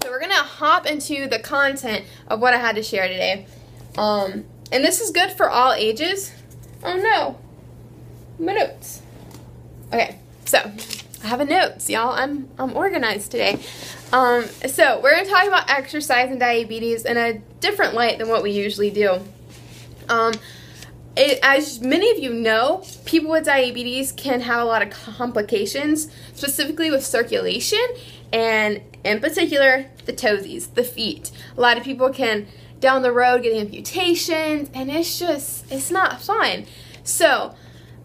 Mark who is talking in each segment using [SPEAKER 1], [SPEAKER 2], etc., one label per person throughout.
[SPEAKER 1] So we're gonna hop into the content of what I had to share today. And this is good for all ages. Oh no, my notes. Okay, so I have a notes, y'all. I'm organized today. So we're gonna talk about exercise and diabetes in a different light than what we usually do. As many of you know, people with diabetes can have a lot of complications, specifically with circulation, and in particular, the toesies, the feet. A lot of people can, down the road, get amputations, and it's not fun. So,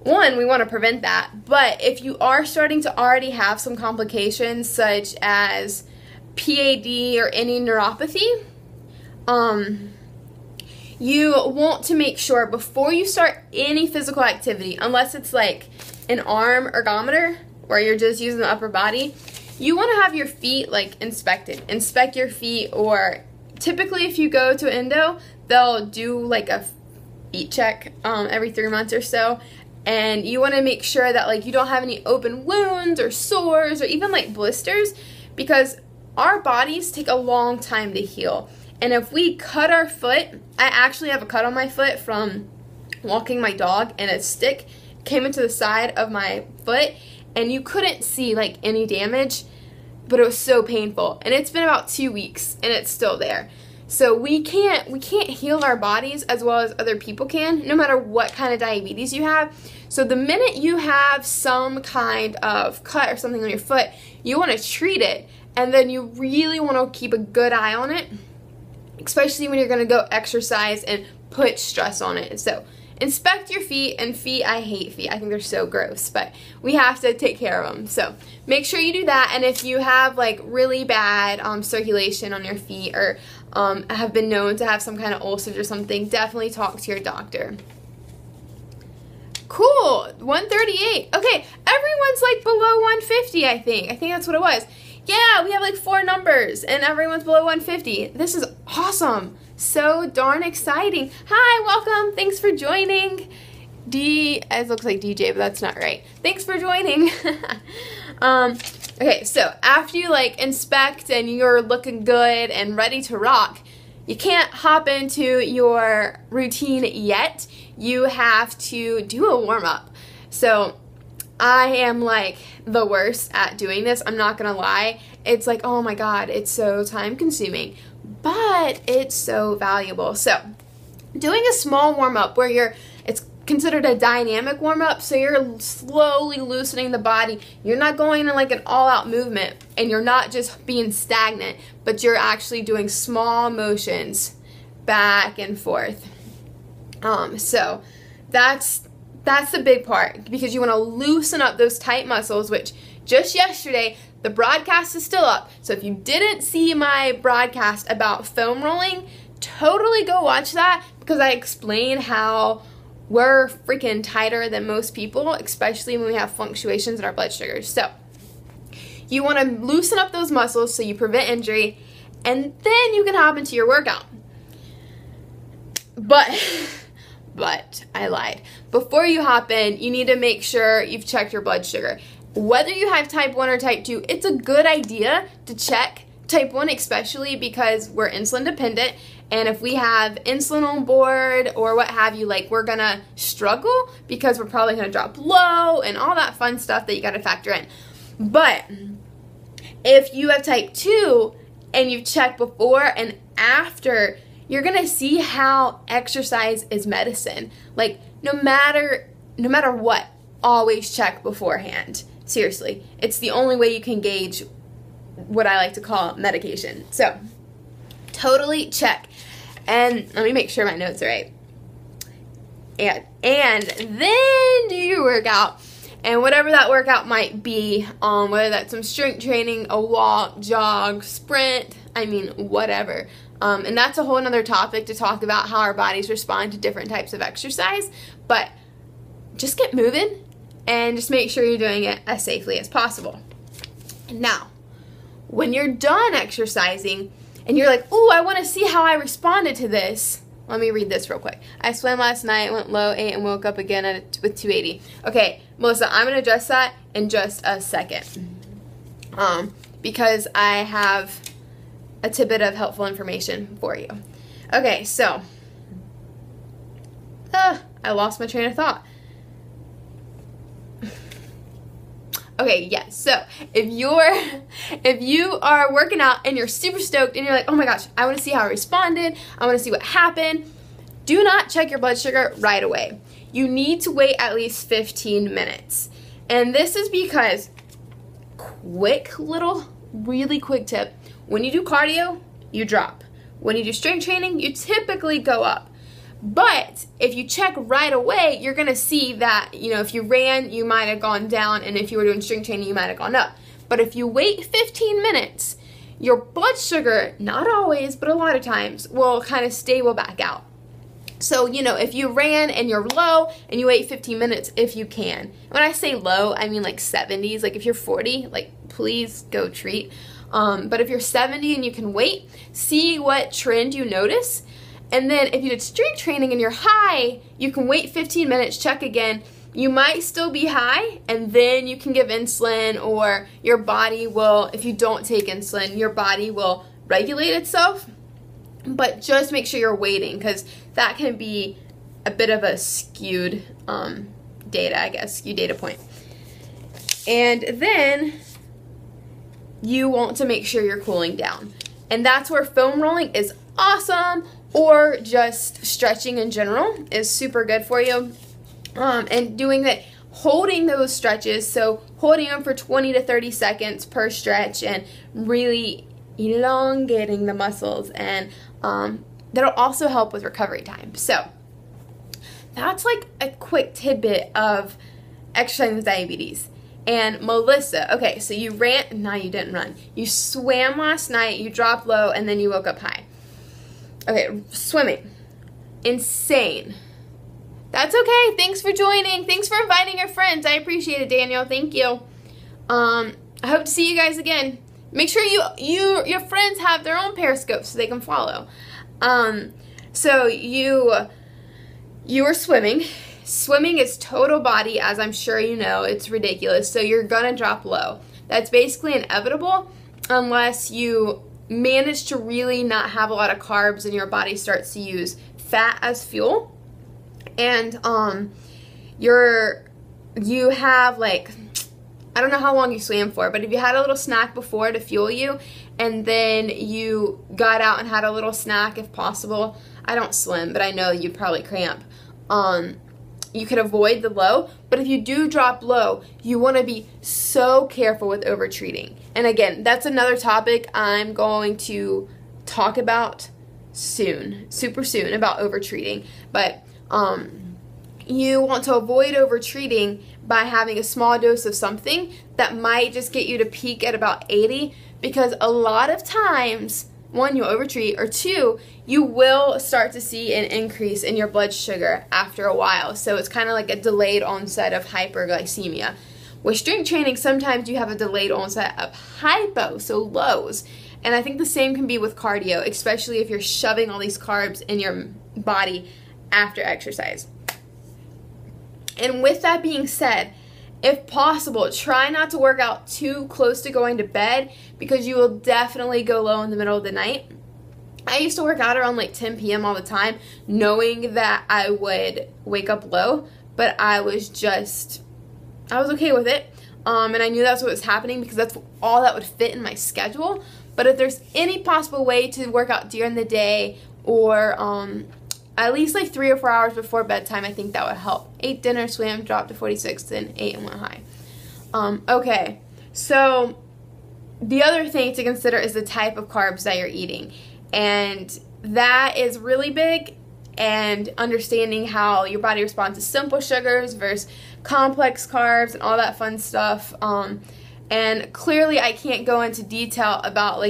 [SPEAKER 1] one, we want to prevent that, but if you are starting to already have some complications, such as PAD or any neuropathy, you want to make sure before you start any physical activity, unless it's like an arm ergometer where you're just using the upper body, you want to have your feet like inspected. Inspect your feet, or typically if you go to endo, they'll do like a feet check every 3 months or so, and you want to make sure that like you don't have any open wounds or sores or even like blisters, because our bodies take a long time to heal. And if we cut our foot, I actually have a cut on my foot from walking my dog, and a stick came into the side of my foot, and you couldn't see like any damage, but it was so painful. And it's been about 2 weeks and it's still there. So we can't heal our bodies as well as other people can, no matter what kind of diabetes you have. So the minute you have some kind of cut or something on your foot, you want to treat it, and then you really want to keep a good eye on it, especially when you're going to go exercise and put stress on it. So inspect your feet, and feet, I hate feet. I think they're so gross, but we have to take care of them. So make sure you do that. And if you have like really bad circulation on your feet, or have been known to have some kind of ulcers or something, definitely talk to your doctor. Cool, 138. Okay, everyone's like below 150, I think. I think that's what it was. Yeah, we have like 4 numbers, and everyone's below 150. This is awesome. So darn exciting. Hi, welcome. Thanks for joining. It looks like DJ, but that's not right. Thanks for joining. Okay, so after you like inspect and you're looking good and ready to rock, you can't hop into your routine yet. You have to do a warm-up. So I am like the worst at doing this. I'm not gonna lie. It's like, oh my god, it's so time consuming, but it's so valuable. So doing a small warm-up where it's considered a dynamic warm-up, so you're slowly loosening the body. You're not going in like an all-out movement, and you're not just being stagnant, but you're actually doing small motions back and forth. So that's the big part, because you want to loosen up those tight muscles, which just yesterday, the broadcast is still up. So if you didn't see my broadcast about foam rolling, totally go watch that, because I explain how we're freaking tighter than most people, especially when we have fluctuations in our blood sugars. So you want to loosen up those muscles so you prevent injury, and then you can hop into your workout. But I lied. Before you hop in, you need to make sure you've checked your blood sugar. Whether you have type 1 or type 2, it's a good idea to check type 1, especially because we're insulin dependent, and if we have insulin on board or what have you, like, we're gonna struggle because we're probably gonna drop low and all that fun stuff that you gotta factor in. But if you have type 2 and you've checked before and after, you're gonna see how exercise is medicine. Like, no matter what, always check beforehand. Seriously, it's the only way you can gauge what I like to call medication. So totally check. And let me make sure my notes are right. And then do your workout. And whatever that workout might be, whether that's some strength training, a walk, jog, sprint, I mean, whatever. And that's a whole nother topic to talk about, how our bodies respond to different types of exercise. But just get moving and just make sure you're doing it as safely as possible. Now, when you're done exercising and you're like, ooh, I want to see how I responded to this. Let me read this real quick. I swam last night, went low, ate, and woke up again with 280. Okay, Melissa, I'm going to address that in just a second. Because I have a tidbit of helpful information for you. Okay, so I lost my train of thought. Okay, yes. So if you are working out and you're super stoked and you're like, oh my gosh, I want to see how I responded, I want to see what happened, do not check your blood sugar right away. You need to wait at least 15 minutes. And this is because, really quick tip, when you do cardio, you drop. When you do strength training, you typically go up. But if you check right away, you're going to see that, if you ran, you might have gone down, and if you were doing strength training, you might have gone up. But if you wait 15 minutes, your blood sugar, not always, but a lot of times, will kind of stable back out. So, if you ran and you're low and you wait 15 minutes, if you can. When I say low, I mean like 70s. Like if you're 40, please go treat. But if you're 70 and you can wait, see what trend you notice. And then if you did strength training and you're high, you can wait 15 minutes, check again. You might still be high, and then you can give insulin, or your body will, if you don't take insulin, your body will regulate itself. But just make sure you're waiting, because that can be a bit of a skewed skewed data point. And then you want to make sure you're cooling down. And that's where foam rolling is awesome, or just stretching in general is super good for you. And doing that, holding those stretches, so holding them for 20 to 30 seconds per stretch and really elongating the muscles, and that'll also help with recovery time. So that's like a quick tidbit of exercising with diabetes. And Melissa, okay, so you ran, no, you didn't run. You swam last night, you dropped low, and then you woke up high. Okay, swimming. Insane. That's okay. Thanks for joining. Thanks for inviting your friends. I appreciate it, Daniel. Thank you. I hope to see you guys again. Make sure your friends have their own Periscope so they can follow. So you were swimming. Swimming is total body, as I'm sure you know. It's ridiculous. So you're going to drop low. That's basically inevitable unless you manage to really not have a lot of carbs and your body starts to use fat as fuel. And you have I don't know how long you swam for, but if you had a little snack before to fuel you, and then you got out and had a little snack if possible. I don't swim, but I know you'd probably cramp. You could avoid the low, but if you do drop low, you want to be so careful with over-treating. And again, that's another topic I'm going to talk about soon, super soon, about over-treating. But you want to avoid over-treating by having a small dose of something that might just get you to peak at about 80, because a lot of times, one, you'll over-treat, or two, you will start to see an increase in your blood sugar after a while. So it's kind of like a delayed onset of hyperglycemia. With strength training, sometimes you have a delayed onset of hypo, so lows. And I think the same can be with cardio, especially if you're shoving all these carbs in your body after exercise. And with that being said, if possible, try not to work out too close to going to bed, because you will definitely go low in the middle of the night. I used to work out around 10 p.m. all the time, knowing that I would wake up low, but I was okay with it. And I knew that's what was happening because that's all that would fit in my schedule. But if there's any possible way to work out during the day, or at least 3 or 4 hours before bedtime, I think that would help. Ate dinner, swam, dropped to 46, then ate and went high. Okay, so the other thing to consider is the type of carbs that you're eating. And that is really big, and understanding how your body responds to simple sugars versus complex carbs and all that fun stuff. And clearly I can't go into detail about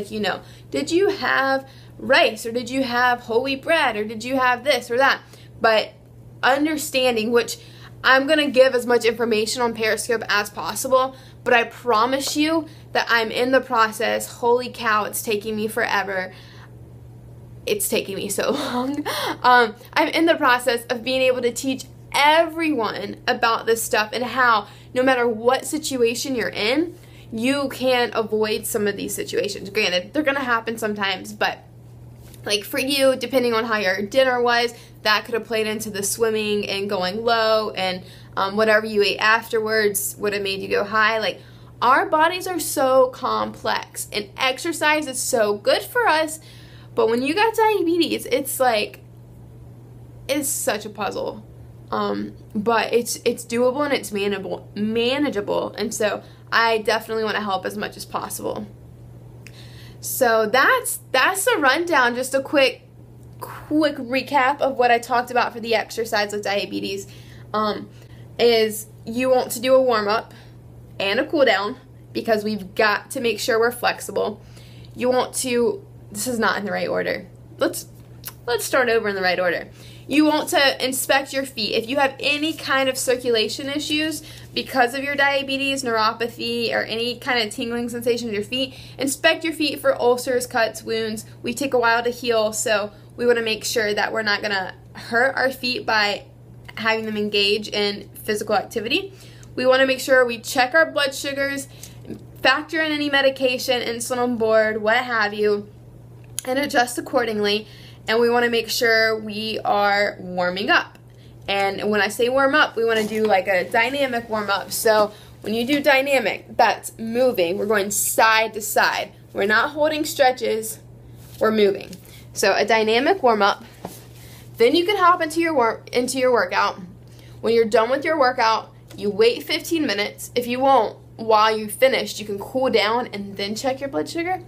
[SPEAKER 1] did you have rice, or did you have whole wheat bread, or did you have this or that? But understanding, which I'm going to give as much information on Periscope as possible, but I promise you that I'm in the process. Holy cow, it's taking me forever. It's taking me so long. I'm in the process of being able to teach everyone about this stuff, and how no matter what situation you're in, you can avoid some of these situations. Granted, they're going to happen sometimes, but like for you, depending on how your dinner was, that could have played into the swimming and going low, and whatever you ate afterwards would have made you go high. Like, our bodies are so complex, and exercise is so good for us, but when you got diabetes, it's like, it's such a puzzle. But it's doable and it's manageable, and so I definitely want to help as much as possible. So that's the rundown, just a quick recap of what I talked about for the exercise with diabetes. Is you want to do a warm-up and a cool down, because we've got to make sure we're flexible. You want to, this is not in the right order. Let's start over in the right order. You want to inspect your feet. If you have any kind of circulation issues because of your diabetes, neuropathy, or any kind of tingling sensation in your feet, inspect your feet for ulcers, cuts, wounds. We take a while to heal, so we want to make sure that we're not going to hurt our feet by having them engage in physical activity. We want to make sure we check our blood sugars, factor in any medication, insulin on board, what have you, and adjust accordingly. And we want to make sure we are warming up. And when I say warm up, we want to do like a dynamic warm up. So when you do dynamic, that's moving. We're going side to side. We're not holding stretches, we're moving. So a dynamic warm up. Then you can hop into your workout. When you're done with your workout, you wait 15 minutes. If you won't, while you finished, you can cool down and then check your blood sugar.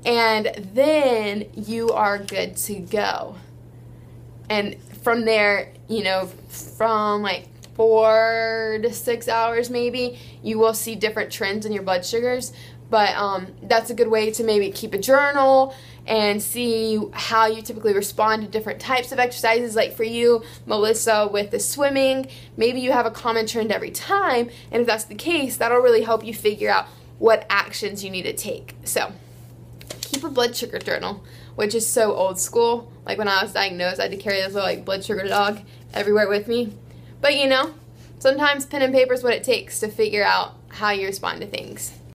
[SPEAKER 1] And then you are good to go. And from there, you know, from like 4 to 6 hours maybe, you will see different trends in your blood sugars. But that's a good way to maybe keep a journal and see how you typically respond to different types of exercises. Like for you, Melissa, with the swimming, maybe you have a common trend every time, and if that's the case, that'll really help you figure out what actions you need to take. So keep a blood sugar journal, which is so old school. Like when I was diagnosed, I had to carry this little like blood sugar dog everywhere with me. But you know, sometimes pen and paper is what it takes to figure out how you respond to things.